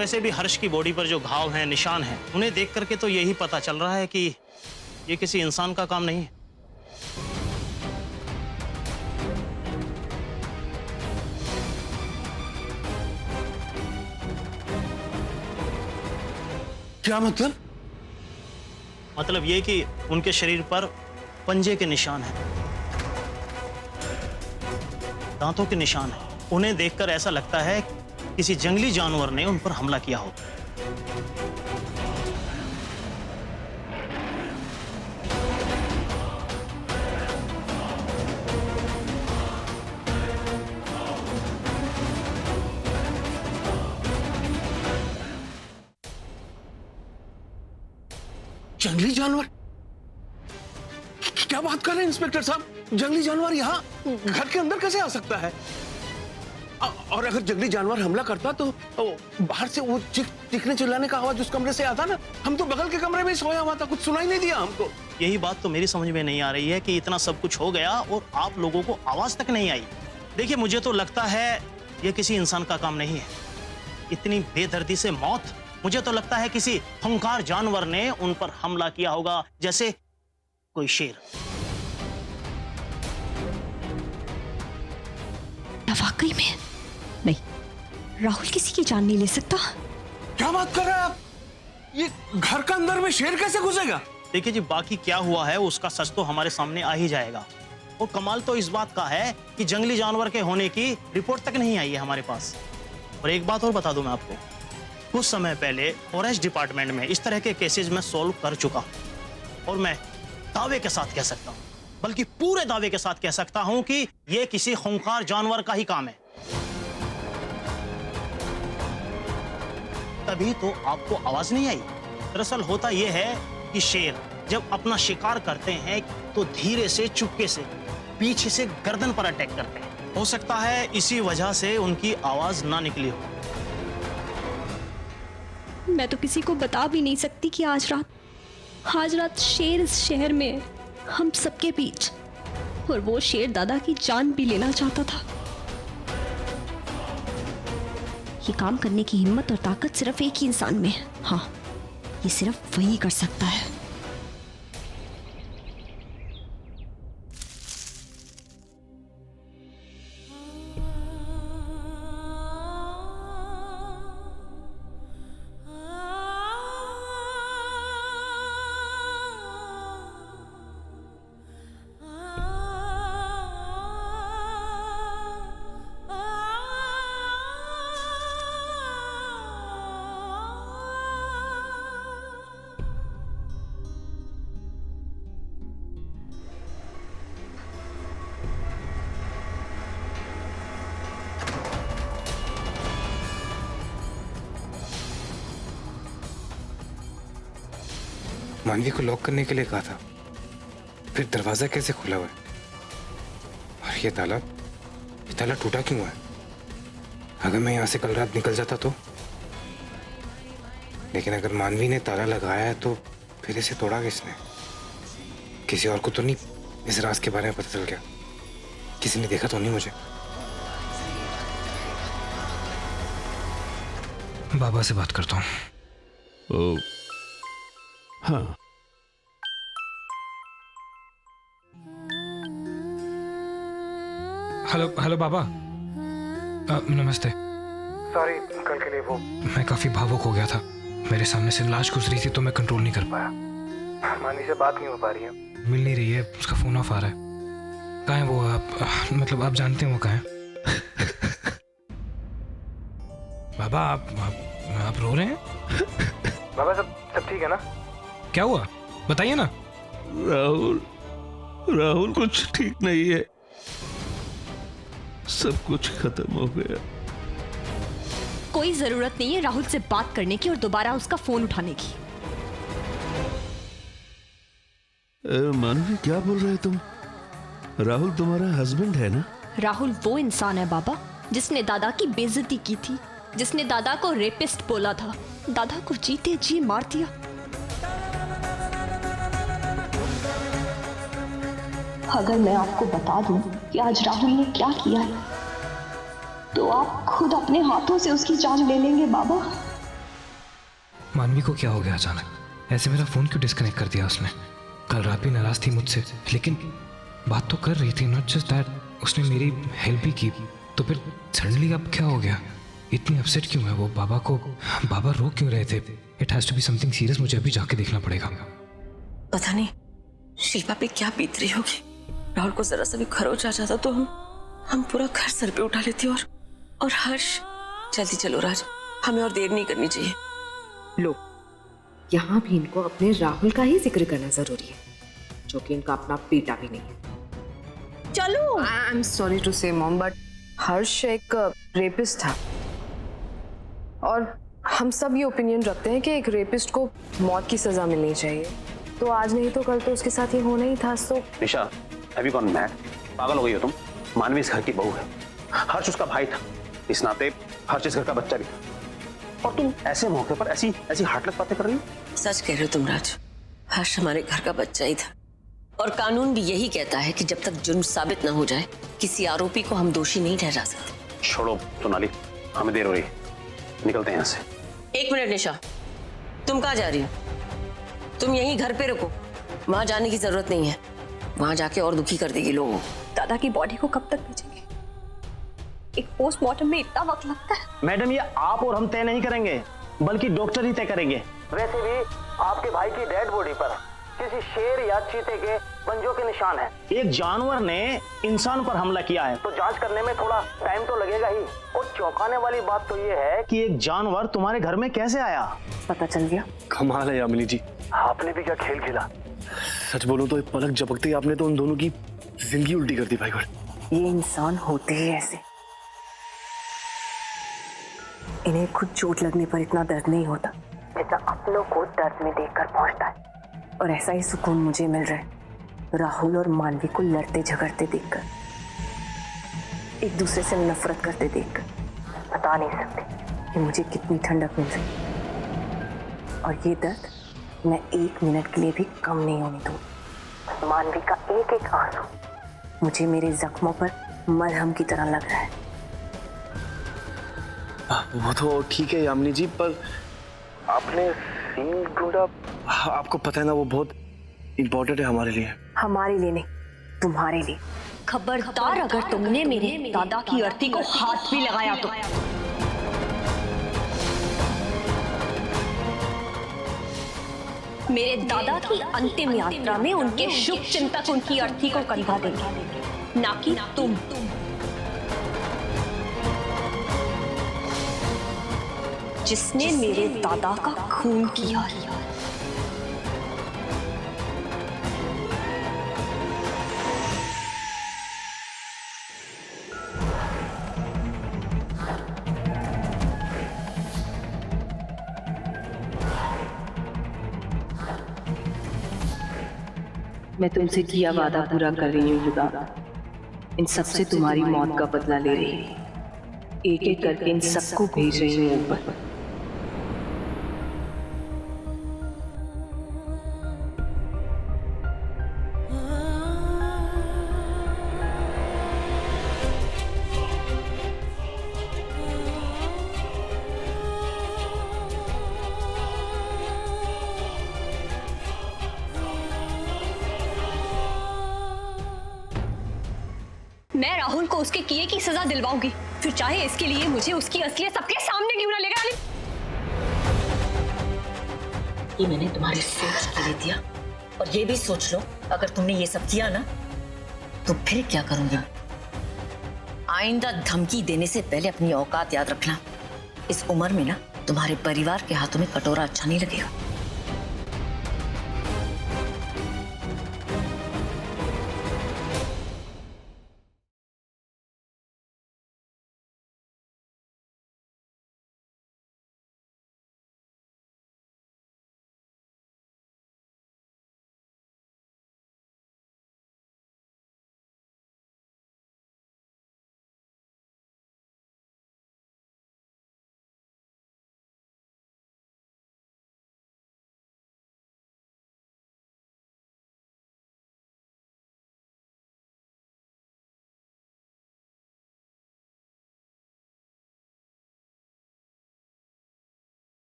वैसे भी हर्ष की बॉडी पर जो घाव हैं, निशान हैं, उन्हें देख करके तो यही पता चल रहा है कि ये किसी इंसान का काम नहीं है। क्या मतलब? मतलब ये कि उनके शरीर पर पंजे के निशान हैं, दांतों के निशान हैं। उन्हें देखकर ऐसा लगता है किसी जंगली जानवर ने उन पर हमला किया हो। जंगली जानवर? क्या बात कर रहे हैं इंस्पेक्टर साहब? जंगली जानवर यहाँ घर के अंदर कैसे आ सकता है? और अगर जंगली जानवर हमला करता तो बाहर से वो चीखने चिल्लाने का आवाज उस कमरे से आता ना। हम तो बगल के कमरे में सोया हुआ था, कुछ सुनाई नहीं दिया हमको। यही बात तो मेरी समझ में नहीं आ रही है कि इतना सब कुछ हो गया और आप लोगों को आवाज तक नहीं आई। देखिए, मुझे तो लगता है ये किसी इंसान का काम नहीं है। इतनी बेदर्दी से मौत, मुझे तो लगता है किसी खूंखार जानवर ने उन पर हमला किया होगा, जैसे कोई शेर। वाकई में नहीं, राहुल किसी की जान नहीं ले सकता। क्या बात कर रहे हैं आप? ये घर का अंदर में शेर कैसे घुसेगा? देखिए जी, बाकी क्या हुआ है उसका सच तो हमारे सामने आ ही जाएगा। और कमाल तो इस बात का है कि जंगली जानवर के होने की रिपोर्ट तक नहीं आई है हमारे पास। और एक बात और बता दूं मैं आपको, कुछ समय पहले फॉरेस्ट डिपार्टमेंट में इस तरह के केसेस में सॉल्व कर चुका हूं। और मैं दावे के साथ कह सकता हूं, बल्कि पूरे दावे के साथ कह सकता हूं कि यह किसी खूंखार जानवर का ही काम है। तभी तो आपको आवाज नहीं आई। दरअसल होता यह है कि शेर जब अपना शिकार करते हैं तो धीरे से, चुपके से, पीछे से गर्दन पर अटैक करते हैं। हो सकता है इसी वजह से उनकी आवाज ना निकली हो। मैं तो किसी को बता भी नहीं सकती कि आज रात शेर इस शहर में है, हम सबके बीच। और वो शेर दादा की जान भी लेना चाहता था। ये काम करने की हिम्मत और ताकत सिर्फ एक ही इंसान में है। हाँ, ये सिर्फ वही कर सकता है। मानवी को लॉक करने के लिए कहा था, फिर दरवाजा कैसे खुला हुआ है? और ये ताला टूटा क्यों है? अगर मैं यहाँ से कल रात निकल जाता तो? लेकिन अगर मानवी ने ताला लगाया है तो फिर इसे तोड़ा किसने? किसी और को तो नहीं इस राज के बारे में पता चल गया? किसी ने देखा तो नहीं मुझे? बाबा से बात करता हूँ। हाँ, हेलो बाबा। नमस्ते। सॉरी, कल के लिए वो मैं काफी भावुक हो गया था। मेरे सामने से लाश गुजरी थी तो मैं कंट्रोल नहीं कर पाया। मानवी से बात नहीं हो पा रही है, मिल नहीं रही है, उसका फोन ऑफ आ रहा है। कहाँ है वो? आप मतलब आप जानते हैं वो कहाँ है? बाबा आप रो रहे हैं? बाबा सब ठीक है ना? क्या हुआ बताइए ना। राहुल कुछ ठीक नहीं है, सब कुछ खत्म हो गया। कोई जरूरत नहीं है राहुल से बात करने की और दोबारा उसका फोन उठाने की। मानवी, क्या बोल रहे तुम? राहुल तुम्हारा हस्बैंड है ना? राहुल वो इंसान है बाबा जिसने दादा की बेइज्जती की थी, जिसने दादा को रेपिस्ट बोला था, दादा को जीते जी मार दिया। अगर मैं आपको बता दूं कि आज राहुल ने क्या किया है तो आप खुद अपने हाथों से उसकी जान ले लेंगे बाबा। मानवी को क्या हो गया अचानक? ऐसे मेरा फोन क्यों डिस्कनेक्ट कर दिया उसने? कल रात भी नाराज थी मुझसे, लेकिन बात तो कर रही थी। नॉट जस्ट दैट, उसने मेरी हेल्प भी की। तो फिर सडनली अब क्या हो गया? इतनी अपसेट क्यों है वो? बाबा रो क्यों रहे थे? It has to be something serious. मुझे अभी जाके देखना पड़ेगा। पता नहीं शिल्पा पे क्या बीत रही होगी। राहुल को जरा सा भी खरोच आ जाता तो हम पूरा घर सर पे उठा लेते। और हर्ष, जल्दी चलो राज, हमें और देर नहीं करनी चाहिए। लो, यहाँ भी इनको अपने राहुल का ही जिक्र करना जरूरी है, जो कि इनका अपना बेटा भी नहीं है। चलो। आई एम सॉरी टू से मॉम, बट हर्ष एक रेपिस्ट था और हम सब ये ओपिनियन रखते हैं कि एक रेपिस्ट को मौत की सजा मिलनी चाहिए। तो आज नहीं तो कल तो उसके साथ ये होना ही था। सो निशा, हैव यू गॉन मैड? पागल हो गई हो तुम? मानवी इस घर की बहू है, हर्ष उसका भाई था, इस नाते हर्ष इस घर का बच्चा भी था, और तुम ऐसे मौके पर ऐसी हार्टलेस बातें कर रही हो। सच कह रहे हो तुम राज, हर्ष हमारे घर का बच्चा ही था। और कानून भी यही कहता है कि जब तक जुर्म साबित न हो जाए, किसी आरोपी को हम दोषी नहीं ठहरा सकते। छोड़ो सोनाली, हमें देर हो रही है, निकलते हैं यहाँ से। एक मिनट निशा, तुम कहाँ जा रही हो? तुम यहीं घर पे रुको, वहां जाने की जरूरत नहीं है। वहां जाके और दुखी कर देगी लोगों को। दादा की बॉडी को कब तक भेजेंगे? एक पोस्टमार्टम में इतना वक्त लगता है? मैडम, ये आप और हम तय नहीं करेंगे, बल्कि डॉक्टर ही तय करेंगे। वैसे भी आपके भाई की डेड बॉडी पर किसी शेर या चीते के पंजों के निशान हैं। एक जानवर ने इंसान पर हमला किया है, तो जांच करने में थोड़ा टाइम तो लगेगा ही। और चौंकाने वाली बात तो ये है कि एक जानवर तुम्हारे घर में कैसे आया? पता चल गया। कमाल है यामिनी जी, आपने भी क्या खेल खेला। सच बोलो तो पलक झपकते ही आपने तो उन दोनों की जिंदगी उल्टी कर दी भाई। ये इंसान होते ही ऐसे, इन्हें खुद चोट लगने पर इतना दर्द नहीं होता जितना अपनों को दर्द में देखकर पहुंचता है। और ऐसा ही सुकून मुझे मिल रहा है राहुल और मानवी को लड़ते झगड़ते देखकर, एक दूसरे से नफरत करते देखकर। बता नहीं सकते कि मुझे कितनी ठंडक मिल रही। और ये दर्द मैं एक मिनट के लिए भी कम नहीं होने दूंगी। मानवी का एक एक आंसू मुझे मेरे जख्मों पर मरहम की तरह लग रहा है। वो तो ठीक है यामिनी जी, पर आपने सीन ढूंढा, आपको पता है ना वो बहुत इम्पोर्टेंट है हमारे लिए। हमारे लिए नहीं, तुम्हारे लिए। खबरदार अगर तुमने मेरे दादा की अर्थी को हाथ भी लगाया तो। मेरे दादा की अंतिम यात्रा में उनके शुभ चिंतक उनकी अर्थी को कंधा देंगे, ना कि तुम। जिसने मेरे दादा का खून किया। मैं तुमसे किया वादा पूरा कर रही हूँ युगा। इन सबसे तुम्हारी मौत का बदला ले रही हूँ। एक एक करके इन सबको भेज रही हूँ ऊपर। मैं राहुल को उसके किए की सजा दिलवाऊंगी, फिर चाहे इसके लिए मुझे उसकी असलियत सबके सामने क्यों ना लेकर आने। ये मैंने तुम्हारी सोच के लिए दिया, और ये भी सोच लो अगर तुमने ये सब किया ना तो फिर क्या करूंगी। आइंदा धमकी देने से पहले अपनी औकात याद रखना। इस उम्र में ना तुम्हारे परिवार के हाथों में कटोरा अच्छा नहीं लगेगा।